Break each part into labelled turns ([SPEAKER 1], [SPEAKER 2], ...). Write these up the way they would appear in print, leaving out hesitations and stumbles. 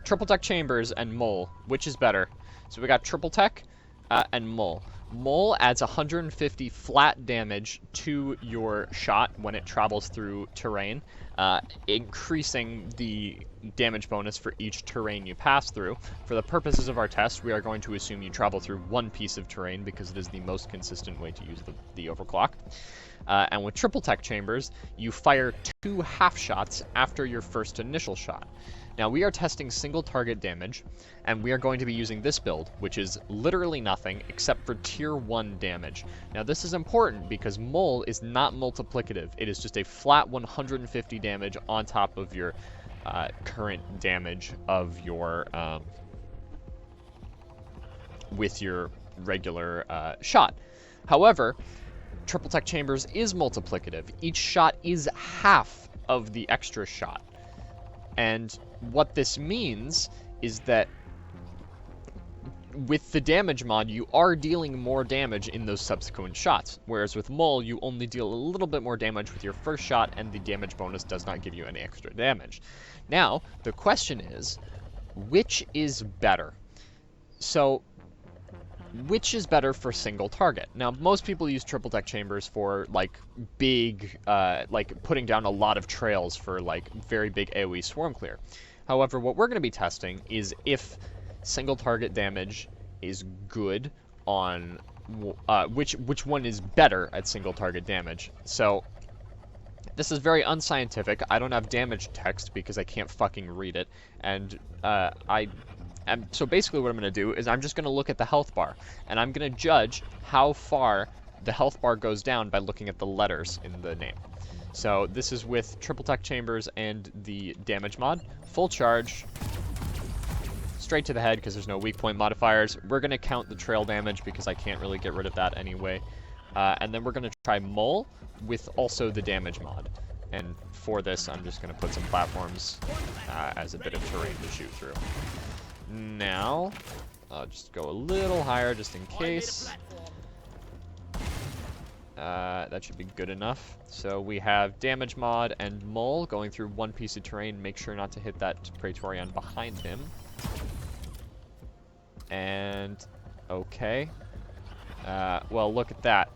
[SPEAKER 1] triple tech chambers and mole, which is better? So we got triple tech and mole. Mole adds 150 flat damage to your shot when it travels through terrain, increasing the damage bonus for each terrain you pass through. For the purposes of our test, we are going to assume you travel through one piece of terrain because it is the most consistent way to use the overclock. And with triple tech chambers, you fire 2 half shots after your first initial shot. Now we are testing single target damage, and we are going to be using this build, which is literally nothing except for tier 1 damage. Now this is important because mole is not multiplicative. It is just a flat 150 damage on top of your current damage of your with your regular shot. However, triple tech chambers is multiplicative. Each shot is half of the extra shot. And what this means is that with the damage mod, you are dealing more damage in those subsequent shots, whereas with mole, you only deal a little bit more damage with your first shot, and the damage bonus does not give you any extra damage. Now, the question is, which is better? So, which is better for single target? Now, most people use triple tech chambers for, like, big, like, putting down a lot of trails for, like, very big AoE swarm clear. However, what we're going to be testing is if single target damage is good on, which one is better at single target damage. So, this is very unscientific. I don't have damage text because I can't fucking read it, and, and so basically what I'm going to do is I'm just going to look at the health bar, and I'm going to judge how far the health bar goes down by looking at the letters in the name. So this is with triple tech chambers and the damage mod. Full charge, straight to the head because there's no weak point modifiers. We're going to count the trail damage because I can't really get rid of that anyway. And then we're going to try mole with also the damage mod. And for this, I'm just going to put some platforms as a bit of terrain to shoot through. Now, I'll just go a little higher just in case. That should be good enough. So we have damage mod and mole going through one piece of terrain. Make sure not to hit that Praetorian behind him. And, okay. Well, look at that.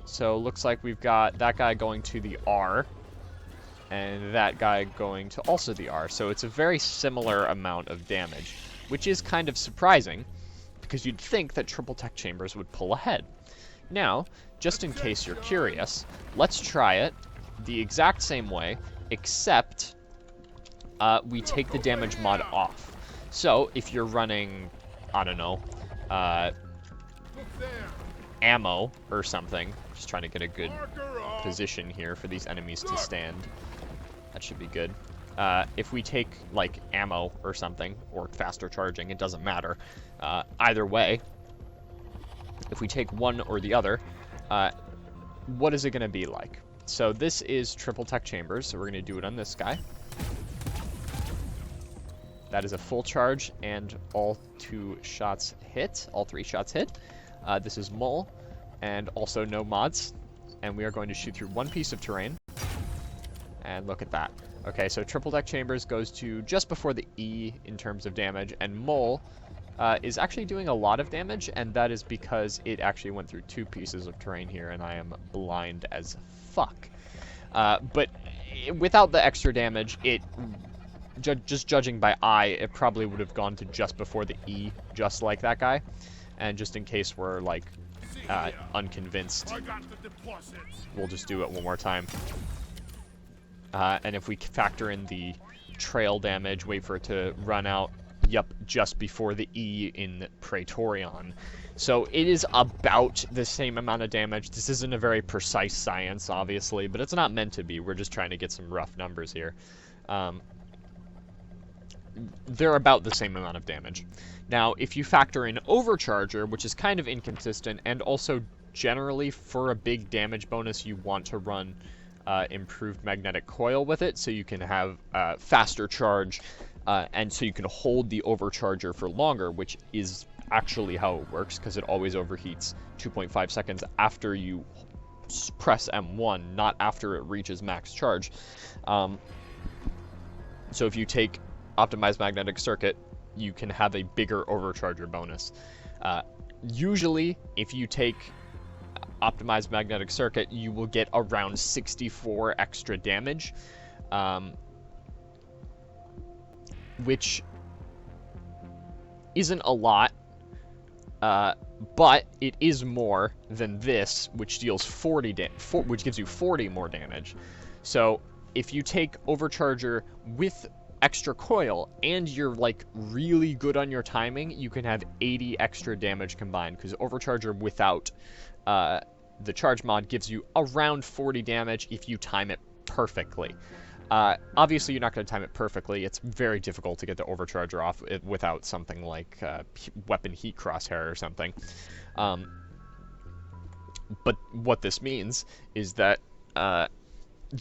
[SPEAKER 1] So looks like we've got that guy going to the R, and that guy going to also the R. So it's a very similar amount of damage, which is kind of surprising, because you'd think that triple tech chambers would pull ahead. Now, just in case you're curious, let's try it the exact same way, except we take the damage mod off. So, if you're running, I don't know, ammo or something, just trying to get a good position here for these enemies to stand. That should be good. If we take, like, ammo or something, or faster charging, it doesn't matter. Either way, if we take one or the other, what is it going to be like? So this is triple tech chambers, so we're going to do it on this guy. That is a full charge, and all 2 shots hit, all 3 shots hit. This is mole, and also no mods. And we are going to shoot through one piece of terrain. And look at that. Okay, so triple tech chambers goes to just before the E in terms of damage, and mole is actually doing a lot of damage, and that is because it actually went through 2 pieces of terrain here, and I am blind as fuck. But without the extra damage, it just judging by eye, it probably would have gone to just before the E, just like that guy. And just in case we're, like, unconvinced, we'll just do it one more time. And if we factor in the trail damage, wait for it to run out, yep, just before the E in Praetorian. So it is about the same amount of damage. This isn't a very precise science, obviously, but it's not meant to be. We're just trying to get some rough numbers here. They're about the same amount of damage. Now, if you factor in Overcharger, which is kind of inconsistent, and also generally for a big damage bonus, you want to run improved magnetic coil with it, so you can have faster charge, and so you can hold the Overcharger for longer, which is actually how it works, because it always overheats 2.5 seconds after you press M1, not after it reaches max charge. So if you take optimized magnetic circuit, you can have a bigger overcharger bonus. Usually, if you take optimized magnetic circuit, you will get around 64 extra damage, which isn't a lot, but it is more than this, which deals 40 which gives you 40 more damage. So if you take Overcharger with extra coil and you're like really good on your timing, you can have 80 extra damage combined, because Overcharger without the charge mod gives you around 40 damage if you time it perfectly. Obviously, you're not going to time it perfectly. It's very difficult to get the Overcharger off without something like weapon heat crosshair or something. But what this means is that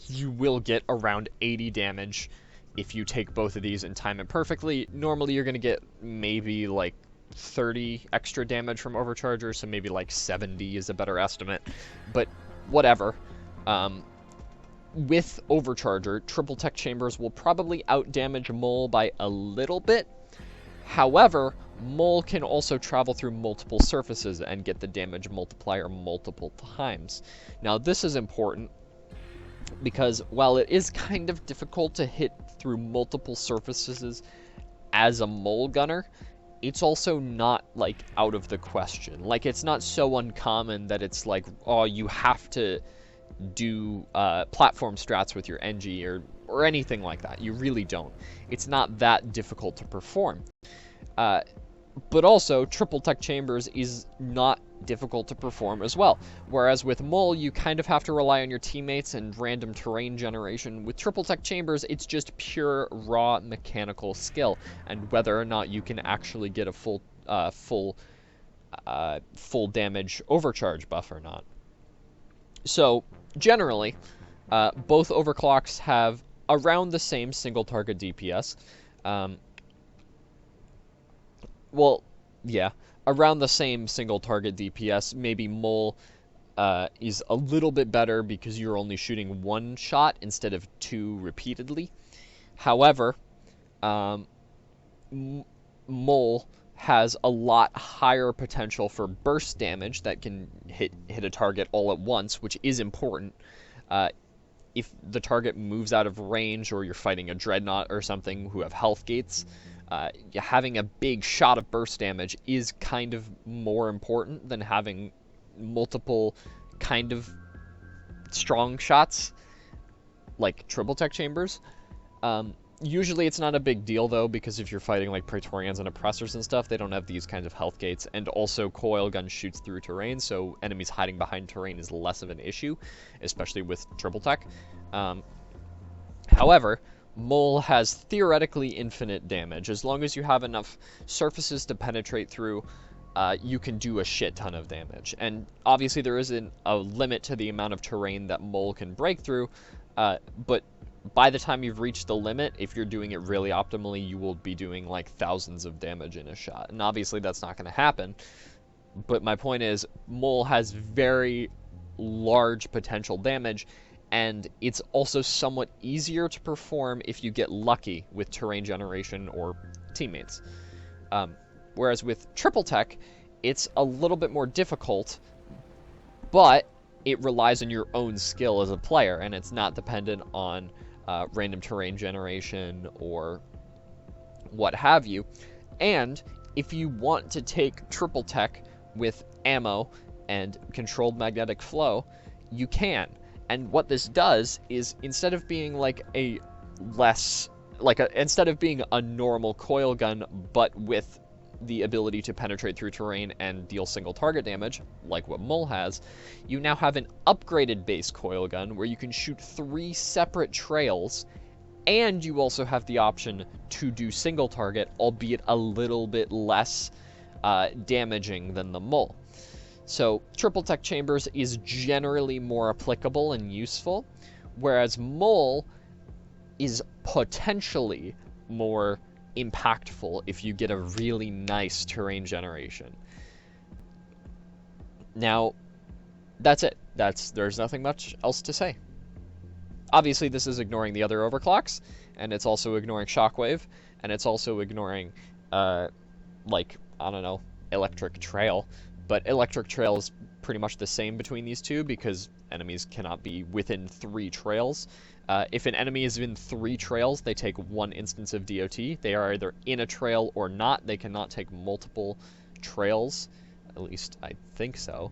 [SPEAKER 1] you will get around 80 damage if you take both of these and time it perfectly. Normally, you're going to get maybe like 30 extra damage from Overcharger, so maybe like 70 is a better estimate. But whatever. With Overcharger, Triple Tech Chambers will probably outdamage Mole by a little bit. However, Mole can also travel through multiple surfaces and get the damage multiplier multiple times. Now, this is important because while it is kind of difficult to hit through multiple surfaces as a Mole gunner, it's also not, like, out of the question. Like, it's not so uncommon that it's like, oh, you have to do platform strats with your NG or anything like that. You really don't. It's not that difficult to perform. But also, Triple Tech Chambers is not difficult to perform as well. Whereas with Mole, you kind of have to rely on your teammates and random terrain generation. With Triple Tech Chambers, it's just pure raw mechanical skill and whether or not you can actually get a full damage overcharge buff or not. So generally, both overclocks have around the same single target DPS. Well, yeah, around the same single target DPS. Maybe Mole is a little bit better because you're only shooting one shot instead of two repeatedly. However, Mole has a lot higher potential for burst damage that can hit a target all at once, which is important. If the target moves out of range or you're fighting a Dreadnought or something who have health gates, having a big shot of burst damage is kind of more important than having multiple kind of strong shots like Triple Tech Chambers. Usually it's not a big deal, though, because if you're fighting like Praetorians and Oppressors and stuff, they don't have these kinds of health gates, and also Coil Gun shoots through terrain, so enemies hiding behind terrain is less of an issue, especially with Triple Tech. However, Mole has theoretically infinite damage. As long as you have enough surfaces to penetrate through, you can do a shit ton of damage. And obviously there isn't a limit to the amount of terrain that Mole can break through, but by the time you've reached the limit, if you're doing it really optimally, you will be doing like thousands of damage in a shot. And obviously that's not going to happen. But my point is, Mole has very large potential damage, and it's also somewhat easier to perform if you get lucky with terrain generation or teammates. Whereas with Triple Tech, it's a little bit more difficult, but it relies on your own skill as a player, and it's not dependent on random terrain generation or what have you. And if you want to take Triple Tech with ammo and controlled magnetic flow, you can. And what this does is, instead of being like instead of being a normal coil gun, but with the ability to penetrate through terrain and deal single target damage, like what Mole has, you now have an upgraded base coil gun where you can shoot 3 separate trails, and you also have the option to do single target, albeit a little bit less damaging than the Mole. So Triple Tech Chambers is generally more applicable and useful, whereas Mole is potentially more impactful if you get a really nice terrain generation. Now, that's it. There's nothing much else to say. Obviously, this is ignoring the other overclocks, and it's also ignoring Shockwave, and it's also ignoring, like, I don't know, Electric Trail. But Electric Trail is pretty much the same between these two because enemies cannot be within 3 trails. If an enemy is in 3 trails, they take 1 instance of DOT. They are either in a trail or not. They cannot take multiple trails. At least I think so.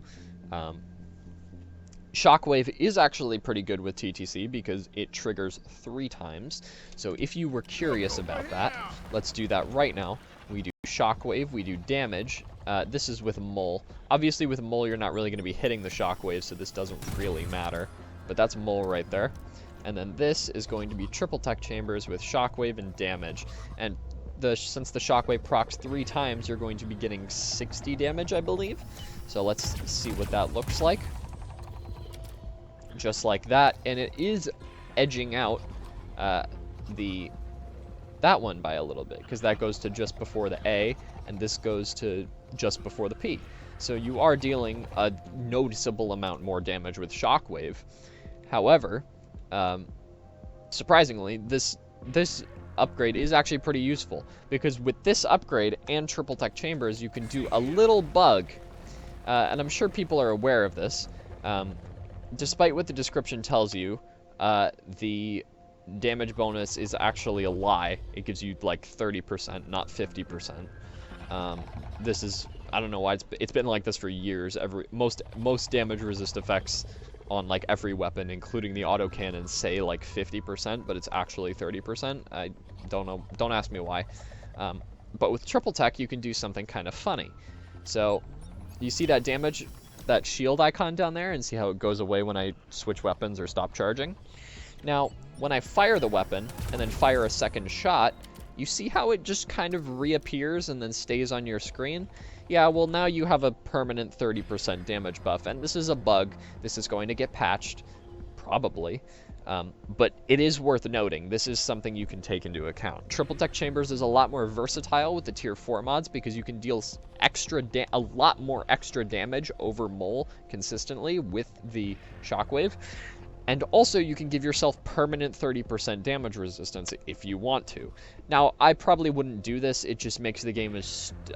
[SPEAKER 1] Shockwave is actually pretty good with TTC because it triggers 3 times. So if you were curious about that, let's do that right now. We do Shockwave, we do damage. This is with Mole. Obviously with Mole you're not really going to be hitting the Shockwave, so this doesn't really matter. But that's Mole right there. And then this is going to be Triple Tech Chambers with Shockwave and damage. And since the Shockwave procs 3 times, you're going to be getting 60 damage, I believe. So let's see what that looks like. Just like that. And it is edging out that one by a little bit, because that goes to just before the A, and this goes to just before the P. So you are dealing a noticeable amount more damage with Shockwave. However, surprisingly, this upgrade is actually pretty useful, because with this upgrade and Triple Tech Chambers, you can do a little bug, and I'm sure people are aware of this. Despite what the description tells you, the damage bonus is actually a lie. It gives you like 30%, not 50%. This is, I don't know why it's been like this for years. Most damage resist effects on like every weapon, including the autocannon, say like 50%, but it's actually 30%. I don't know. Don't ask me why. But with Triple Tech, you can do something kind of funny. So you see that damage, that shield icon down there, and see how it goes away when I switch weapons or stop charging? Now, when I fire the weapon and then fire a second shot, you see how it just kind of reappears and then stays on your screen? Yeah, well now you have a permanent 30% damage buff, and this is a bug. This is going to get patched, probably. But it is worth noting, this is something you can take into account. Triple Tech Chambers is a lot more versatile with the tier 4 mods because you can deal a lot more extra damage over Mole consistently with the Shockwave. And also, you can give yourself permanent 30% damage resistance if you want to. Now, I probably wouldn't do this. It just makes the game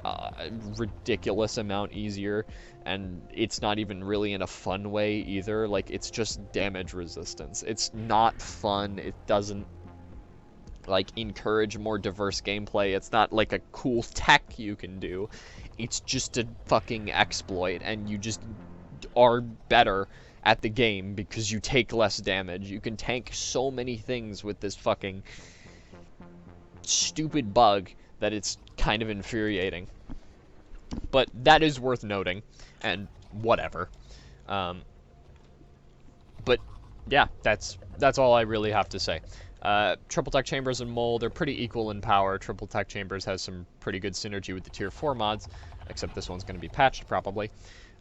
[SPEAKER 1] a ridiculous amount easier. And it's not even really in a fun way either. Like, it's just damage resistance. It's not fun. It doesn't, like, encourage more diverse gameplay. It's not, like, a cool tech you can do. It's just a fucking exploit. And you just are better at the game because you take less damage. You can tank so many things with this fucking stupid bug that it's kind of infuriating. But that is worth noting, and whatever. But yeah, that's all I really have to say. Triple Tech Chambers and Mole, they're pretty equal in power. Triple Tech Chambers has some pretty good synergy with the tier 4 mods, except this one's going to be patched probably.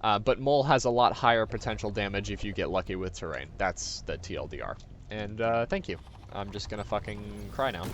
[SPEAKER 1] But Mole has a lot higher potential damage if you get lucky with terrain. That's the TLDR. And thank you. I'm just gonna fucking cry now.